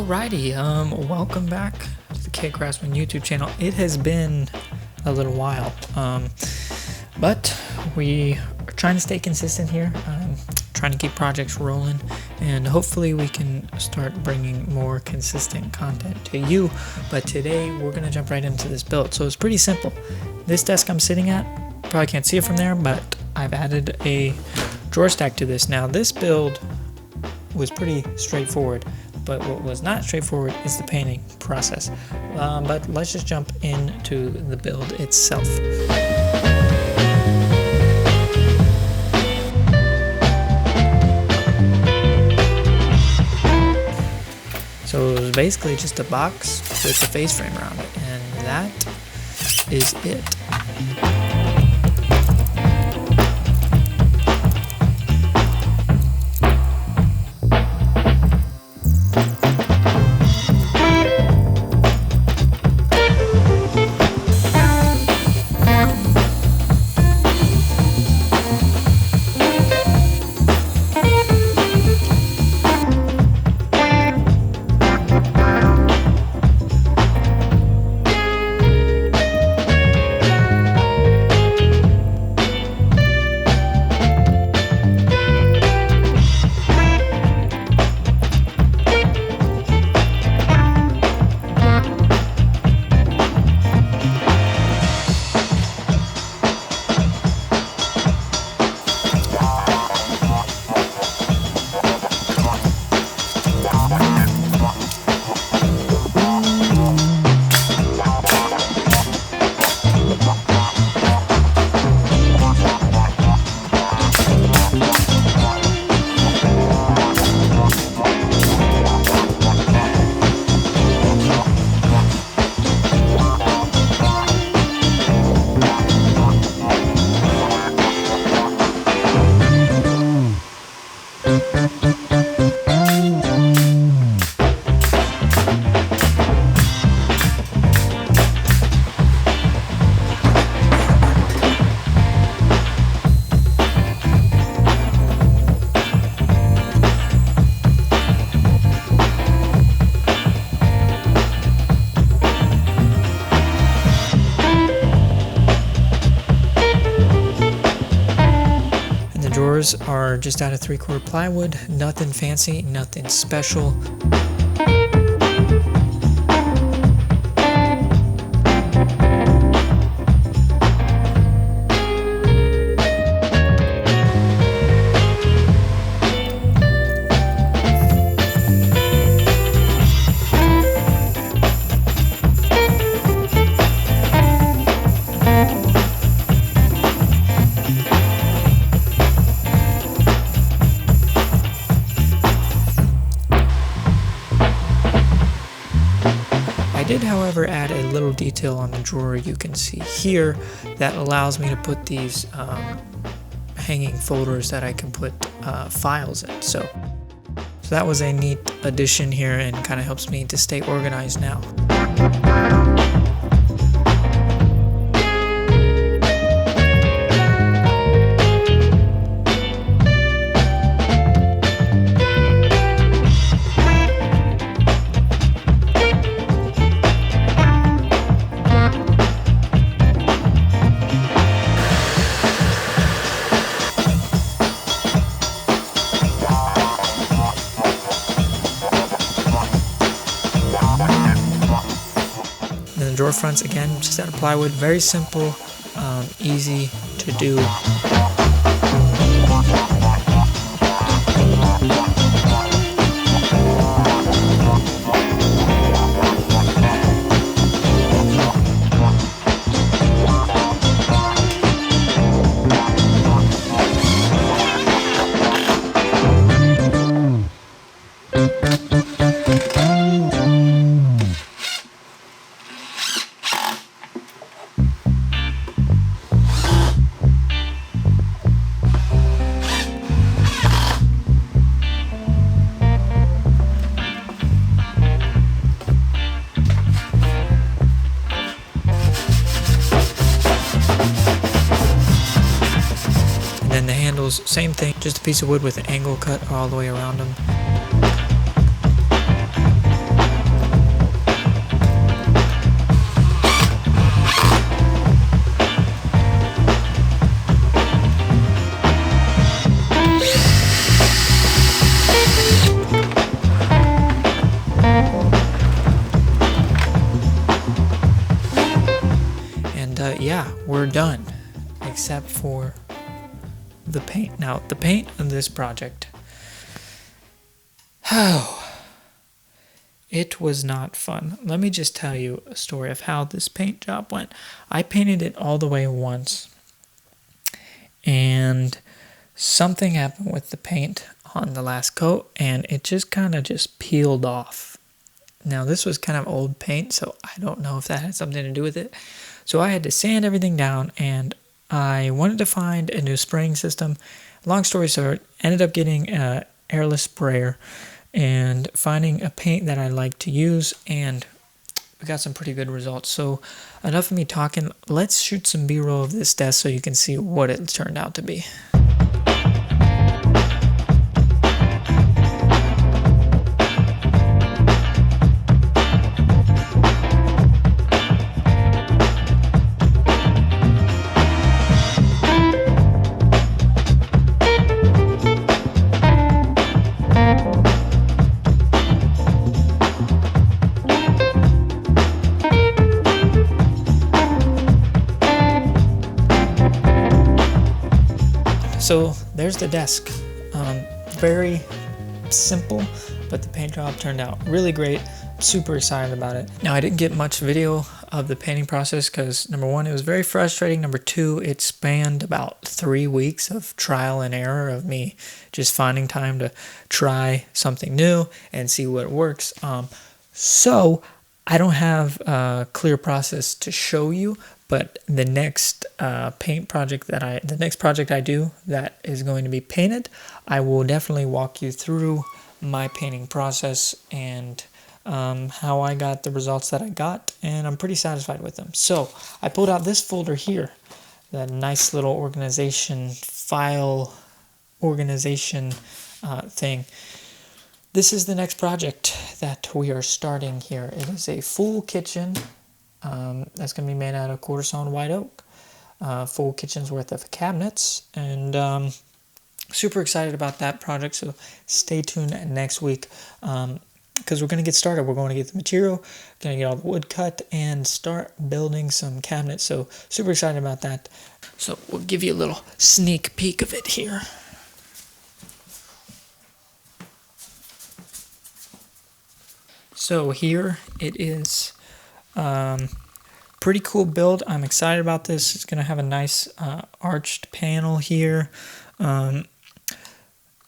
Alrighty, welcome back to the Kid Craftsman YouTube channel. It has been a little while, but we are trying to stay consistent here, trying to keep projects rolling, and hopefully we can start bringing more consistent content to you. But today we're going to jump right into this build. So it's pretty simple. This desk I'm sitting at, probably can't see it from there, but I've added a drawer stack to this. Now this build was pretty straightforward, but what was not straightforward is the painting process. But let's just jump into the build itself. So it was basically just a box with a face frame around it, and that is it. Drawers are just out of 3/4 plywood, nothing fancy, nothing special. I did, however, add a little detail on the drawer you can see here that allows me to put these hanging folders that I can put files in. So that was a neat addition here and kind of helps me to stay organized now. Drawer fronts, again, just out of plywood, very simple, easy to do. And then the handles, same thing, just a piece of wood with an angle cut all the way around them. we're done, except for the paint. Now, the paint of this project, it was not fun. Let me just tell you a story of how this paint job went. I painted it all the way once, and something happened with the paint on the last coat, and it just kind of just peeled off. Now, this was kind of old paint, so I don't know if that had something to do with it. So I had to sand everything down, and I wanted to find a new spraying system. Long story short, ended up getting an airless sprayer and finding a paint that I like to use, and we got some pretty good results. So enough of me talking. Let's shoot some B-roll of this desk so you can see what it turned out to be. So there's the desk. Very simple, but the paint job turned out really great. Super excited about it. Now, I didn't get much video of the painting process because number one, it was very frustrating. Number two, it spanned about 3 weeks of trial and error of me just finding time to try something new and see what works. So I don't have a clear process to show you, but the next the next project I do that is going to be painted, I will definitely walk you through my painting process and how I got the results that I got, and I'm pretty satisfied with them. So I pulled out this folder here, that nice little file organization thing. This is the next project that we are starting here. It is a full kitchen that's going to be made out of quarter sawn white oak. Full kitchen's worth of cabinets, and super excited about that project. So stay tuned next week because we're going to get started. We're going to get the material, going to get all the wood cut, and start building some cabinets. So super excited about that. So we'll give you a little sneak peek of it here. So here it is. Pretty cool build. I'm excited about this. It's going to have a nice arched panel here.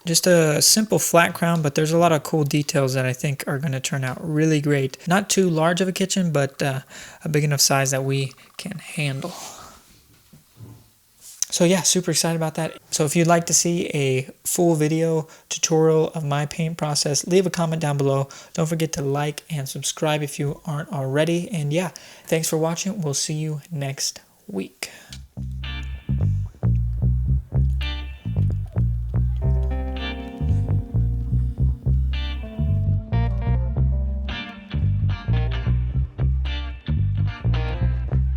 Just a simple flat crown, but there's a lot of cool details that I think are going to turn out really great. Not too large of a kitchen, but a big enough size that we can handle. So yeah, super excited about that. So if you'd like to see a full video tutorial of my paint process, leave a comment down below. Don't forget to like and subscribe if you aren't already. And yeah, thanks for watching. We'll see you next week.